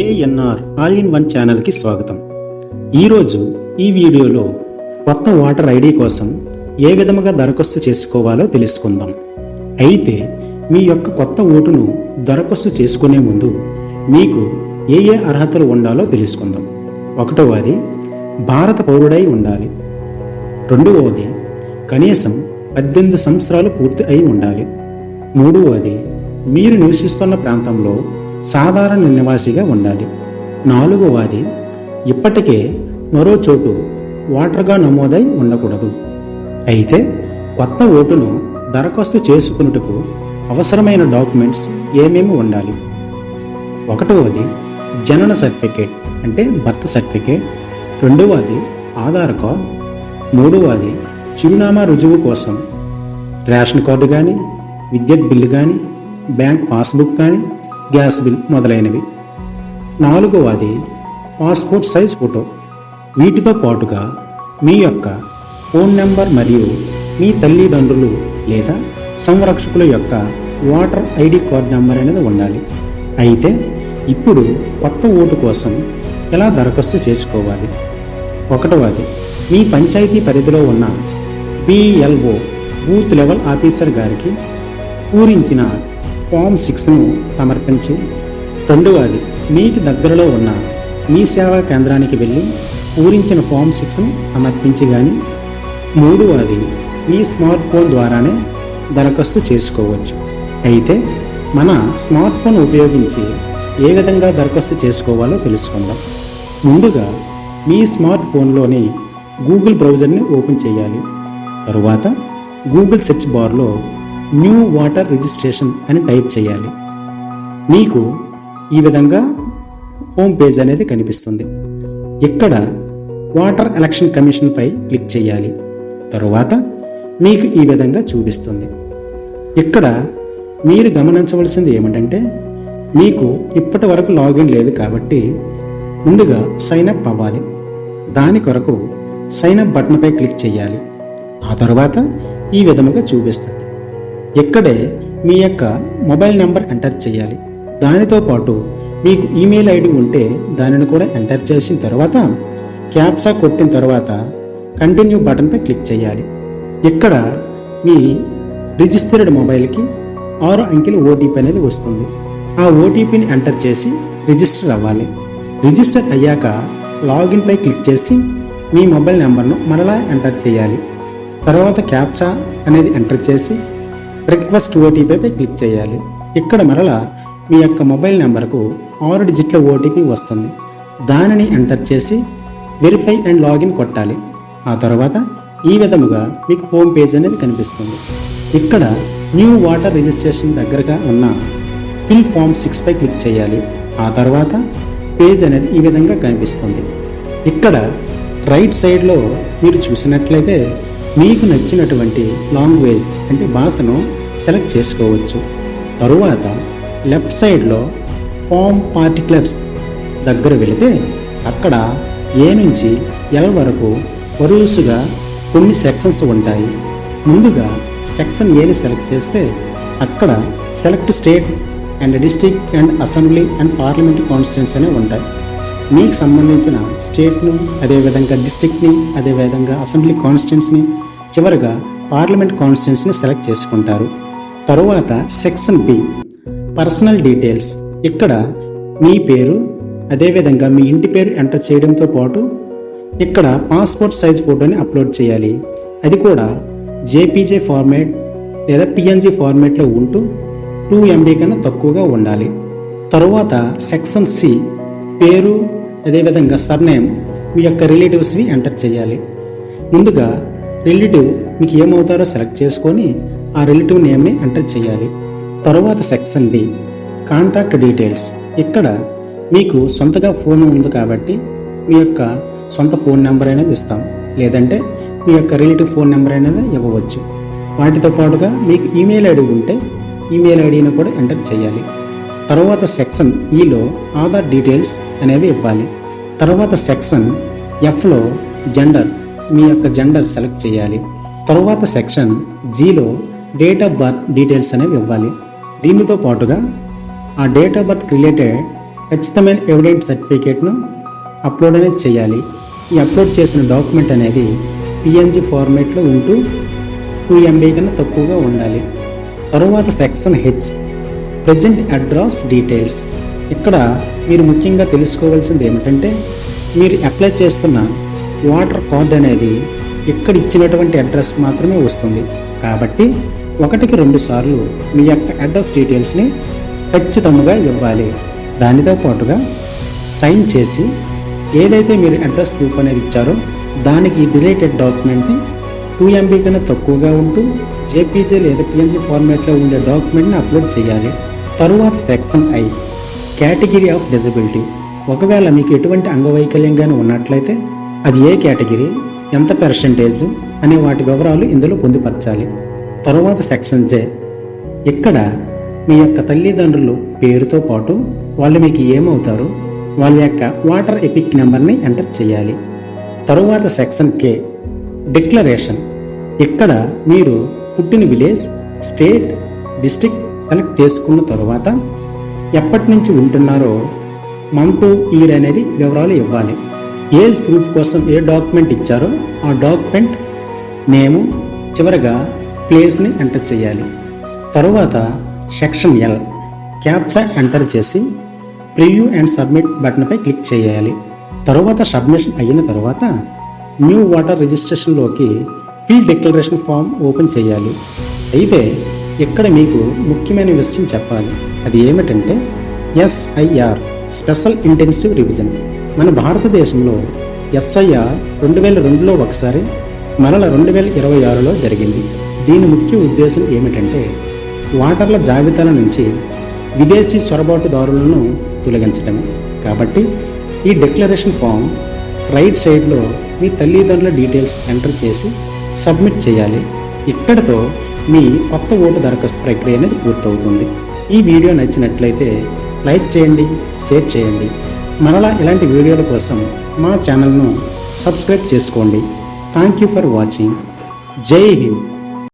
ANR all in one ఛానల్కి స్వాగతం. ఈరోజు ఈ వీడియోలో కొత్త ఓటర్ ఐడి కోసం ఏ విధముగా దరఖాస్తు చేసుకోవాలో తెలుసుకుందాం. అయితే మీ యొక్క కొత్త ఓటును దరఖాస్తు చేసుకునే ముందు మీకు ఏ అర్హతలు ఉండాలో తెలుసుకుందాం. ఒకటవది భారత పౌరుడై ఉండాలి. రెండవది కనీసం 18 సంవత్సరాలు పూర్తి అయి ఉండాలి. మూడవది మీరు నివసిస్తున్న ప్రాంతంలో సాధారణ నివాసిగా ఉండాలి. నాలుగవది ఇప్పటికే మరో చోటు ఓటర్గా నమోదై ఉండకూడదు. అయితే కొత్త ఓటును దరఖాస్తు చేసుకున్నట్టుకు అవసరమైన డాక్యుమెంట్స్ ఏమేమి ఉండాలి? ఒకటవది జనన సర్టిఫికేట్ అంటే బర్త్ సర్టిఫికేట్. రెండవది ఆధార్ కార్డ్. మూడవది చిరునామా రుజువు కోసం రేషన్ కార్డు కానీ, విద్యుత్ బిల్లు కానీ, బ్యాంక్ పాస్బుక్ కానీ, గ్యాస్ బిల్ మొదలైనవి. నాలుగవది పాస్పోర్ట్ సైజ్ ఫోటో. వీటితో పాటుగా మీ యొక్క ఫోన్ నెంబర్ మరియు మీ తల్లిదండ్రులు లేదా సంరక్షకుల యొక్క ఓటర్ ఐడి కార్డ్ నెంబర్ అనేది ఉండాలి. అయితే ఇప్పుడు కొత్త ఓటు కోసం ఎలా దరఖాస్తు చేసుకోవాలి? ఒకటవది మీ పంచాయతీ పరిధిలో ఉన్న BLO బూత్ లెవెల్ ఆఫీసర్ గారికి పూరించిన ఫామ్ 6ను సమర్పించి, రెండవది మీకు దగ్గరలో ఉన్న మీ సేవా కేంద్రానికి వెళ్ళి పూరించిన ఫామ్ 6ను సమర్పించి కానీ, మూడవది మీ స్మార్ట్ ఫోన్ ద్వారానే దరఖాస్తు చేసుకోవచ్చు. అయితే మన స్మార్ట్ ఫోన్ ఉపయోగించి ఏ విధంగా దరఖాస్తు చేసుకోవాలో తెలుసుకుందాం. ముందుగా మీ స్మార్ట్ ఫోన్లోని గూగుల్ బ్రౌజర్ని ఓపెన్ చేయాలి. తరువాత గూగుల్ సెర్చ్ బార్లో న్యూ ఓటర్ రిజిస్ట్రేషన్ అని టైప్ చేయాలి. మీకు ఈ విధంగా హోమ్ పేజ్ అనేది కనిపిస్తుంది. ఇక్కడ ఓటర్ ఎలక్షన్ కమిషన్పై క్లిక్ చేయాలి. తరువాత మీకు ఈ విధంగా చూపిస్తుంది. ఇక్కడ మీరు గమనించవలసింది ఏమిటంటే, మీకు ఇప్పటి వరకు లాగిన్ లేదు కాబట్టి ముందుగా సైన్ అప్ అవ్వాలి. దాని కొరకు సైన్ అప్ బటన్పై క్లిక్ చేయాలి. ఆ తర్వాత ఈ విధముగా చూపిస్తుంది. ఇక్కడే మీ యొక్క మొబైల్ నెంబర్ ఎంటర్ చేయాలి. దానితో పాటు మీకు ఈమెయిల్ ఐడి ఉంటే దానిని కూడా ఎంటర్ చేసిన తర్వాత క్యాప్చా కొట్టిన తర్వాత కంటిన్యూ బటన్పై క్లిక్ చేయాలి. ఇక్కడ మీ రిజిస్టర్డ్ మొబైల్కి 6 అంకెల ఓటీపీ అనేది వస్తుంది. ఆ ఓటీపీని ఎంటర్ చేసి రిజిస్టర్ అవ్వాలి. రిజిస్టర్ అయ్యాక లాగిన్పై క్లిక్ చేసి మీ మొబైల్ నెంబర్ను మరలా ఎంటర్ చేయాలి. తర్వాత క్యాప్చా అనేది ఎంటర్ చేసి రిక్వెస్ట్ ఓటీపీపై క్లిక్ చేయాలి. ఇక్కడ మరలా మీ యొక్క మొబైల్ నెంబర్కు 6 డిజిట్ల ఓటీపీ వస్తుంది. దానిని ఎంటర్ చేసి వెరిఫై అండ్ లాగిన్ కొట్టాలి. ఆ తర్వాత ఈ విధముగా మీకు హోమ్ పేజ్ అనేది కనిపిస్తుంది. ఇక్కడ న్యూ ఓటర్ రిజిస్ట్రేషన్ దగ్గరగా ఉన్న ఫిల్ ఫామ్ 6పై క్లిక్ చేయాలి. ఆ తర్వాత పేజ్ అనేది ఈ విధంగా కనిపిస్తుంది. ఇక్కడ రైట్ సైడ్లో మీరు చూసినట్లయితే మీకు నచ్చినటువంటి లాంగ్వేజ్ అంటే భాషను సెలెక్ట్ చేసుకోవచ్చు. తరువాత లెఫ్ట్ సైడ్లో ఫామ్ పార్టికులర్స్ దగ్గర వెళితే అక్కడ A నుంచి L వరకు వరుసగా కొన్ని సెక్షన్స్ ఉంటాయి. ముందుగా సెక్షన్ Aని సెలెక్ట్ చేస్తే అక్కడ select state and district and assembly and parliamentary constituency అనేవి ఉంటాయి. మీకు సంబంధించిన స్టేట్ను, అదేవిధంగా డిస్ట్రిక్ట్ని, అదేవిధంగా అసెంబ్లీ కాన్స్టిట్యూన్సీని, చివరిగా పార్లమెంట్ కాన్స్టిట్యూన్సీని సెలెక్ట్ చేసుకుంటారు. తరువాత సెక్షన్ B పర్సనల్ డీటెయిల్స్. ఇక్కడ మీ పేరు, అదేవిధంగా మీ ఇంటి పేరు ఎంటర్ చేయడంతో పాటు ఇక్కడ పాస్పోర్ట్ సైజ్ ఫోటోని అప్లోడ్ చేయాలి. అది కూడా JPG ఫార్మేట్ లేదా PNG ఫార్మేట్లో ఉంటూ 2 MB కన్నా తక్కువగా ఉండాలి. తరువాత సెక్షన్ C పేరు, అదేవిధంగా సర్నేమ్ మీ యొక్క రిలేటివ్స్ని ఎంటర్ చేయాలి. ముందుగా రిలేటివ్ మీకు ఏమవుతారో సెలెక్ట్ చేసుకొని ఆ రిలేటివ్ నేమ్ని ఎంటర్ చేయాలి. తరువాత సెక్షన్ D కాంటాక్ట్ డీటెయిల్స్. ఇక్కడ మీకు సొంతగా ఫోన్ ఉంది కాబట్టి మీ యొక్క సొంత ఫోన్ నెంబర్ అనేది ఇస్తాం, లేదంటే మీ యొక్క రిలేటివ్ ఫోన్ నెంబర్ అనేది ఇవ్వవచ్చు. వాటితో పాటుగా మీకు ఈమెయిల్ ఐడి ఉంటే ఈమెయిల్ ఐడిని కూడా ఎంటర్ చేయాలి. తరువాత సెక్షన్ Eలో ఆధార్ డీటెయిల్స్ అనేవి ఇవ్వాలి. తరువాత సెక్షన్ Fలో జెండర్, మీ యొక్క జెండర్ సెలెక్ట్ చేయాలి. తరువాత సెక్షన్ Gలో డేట్ ఆఫ్ బర్త్ డీటెయిల్స్ అనేవి ఇవ్వాలి. దీనితో పాటుగా ఆ డేట్ ఆఫ్ బర్త్ రిలేటెడ్ ఖచ్చితమైన ఎవిడెంట్ సర్టిఫికేట్ను అప్లోడ్ అనేది చేయాలి. ఈ అప్లోడ్ చేసిన డాక్యుమెంట్ అనేది పిఎన్జి ఫార్మేట్లో ఉంటూ 2 MB కన్నా తక్కువగా ఉండాలి. తరువాత section H present address details. ఇక్కడ మీరు ముఖ్యంగా తెలుసుకోవాల్సింది ఏమిటంటే మీరు అప్లై చేస్తున్న వాటర్ కార్డ్ అనేది ఇక్కడ ఇచ్చినటువంటి అడ్రస్కి మాత్రమే వస్తుంది. కాబట్టి 1కి 2 సార్లు మీ యొక్క అడ్రస్ డీటెయిల్స్ని ఖచ్చితంగా ఇవ్వాలి. దానితో పాటుగా సైన్ చేసి ఏదైతే మీరు అడ్రస్ ప్రూఫ్ అనేది ఇచ్చారో దానికి డిలీటెడ్ డాక్యుమెంట్ని 2 MB కన్నా తక్కువగా ఉంటూ జేపీజీ లేదా పిఎన్జీ ఫార్మేట్లో ఉండే డాక్యుమెంట్ని అప్లోడ్ చేయాలి. తరువాత section I category of disability. ఒకవేళ మీకు ఎటువంటి అంగవైకల్యం కానీ ఉన్నట్లయితే అది ఏ కేటగిరీ, ఎంత పర్సెంటేజ్ అనే వాటి వివరాలు ఇందులో పొందుపరచాలి. తరువాత సెక్షన్ జే. ఇక్కడ మీ యొక్క తల్లిదండ్రులు పేరుతో పాటు వాళ్ళు మీకు ఏమవుతారు, వాళ్ళ యొక్క వాటర్ ఎపిక్ నెంబర్ని ఎంటర్ చేయాలి. తరువాత సెక్షన్ కే డిక్లరేషన్. ఇక్కడ మీరు పుట్టిన విలేజ్, స్టేట్, డిస్ట్రిక్ట్ సెలెక్ట్ చేసుకున్న తరువాత ఎప్పటి నుంచి ఉంటున్నారో మంత్, ఇయర్ అనేది వివరాలు ఇవ్వాలి. ఏజ్ ప్రూఫ్ కోసం ఏ డాక్యుమెంట్ ఇచ్చారో ఆ డాక్యుమెంట్ నేము, చివరగా ప్లేస్ని ఎంటర్ చేయాలి. తరువాత సెక్షన్ ఎల్ క్యాప్చా ఎంటర్ చేసి ప్రివ్యూ అండ్ సబ్మిట్ బటన్పై క్లిక్ చేయాలి. తరువాత సబ్మిషన్ అయిన తర్వాత న్యూ వాటర్ రిజిస్ట్రేషన్లోకి ఫీల్డ్ డిక్లరేషన్ ఫామ్ ఓపెన్ చేయాలి. అయితే ఇక్కడ మీకు ముఖ్యమైన విషయం చెప్పాలి. అది ఏమిటంటే SIR స్పెషల్ ఇంటెన్సివ్ రివిజన్. మన భారతదేశంలో SIR 2002లో ఒకసారి, మరల 2026లో జరిగింది. దీని ముఖ్య ఉద్దేశం ఏమిటంటే వాటర్ల జాబితాల నుంచి విదేశీ చొరబాటుదారులను తొలగించడమే. కాబట్టి ఈ డిక్లరేషన్ ఫామ్ రైట్ సైడ్లో మీ తల్లిదండ్రుల డీటెయిల్స్ ఎంటర్ చేసి సబ్మిట్ చేయాలి. ఇక్కడతో మీ కొత్త ఓటు దరఖాస్తు ప్రక్రియ అనేది పూర్తవుతుంది. ఈ వీడియో నచ్చినట్లయితే లైక్ చేయండి, షేర్ చేయండి. మరలా ఇలాంటి వీడియోల కోసం మా ఛానల్ను సబ్స్క్రైబ్ చేసుకోండి. Thank you for watching. జై హింద్.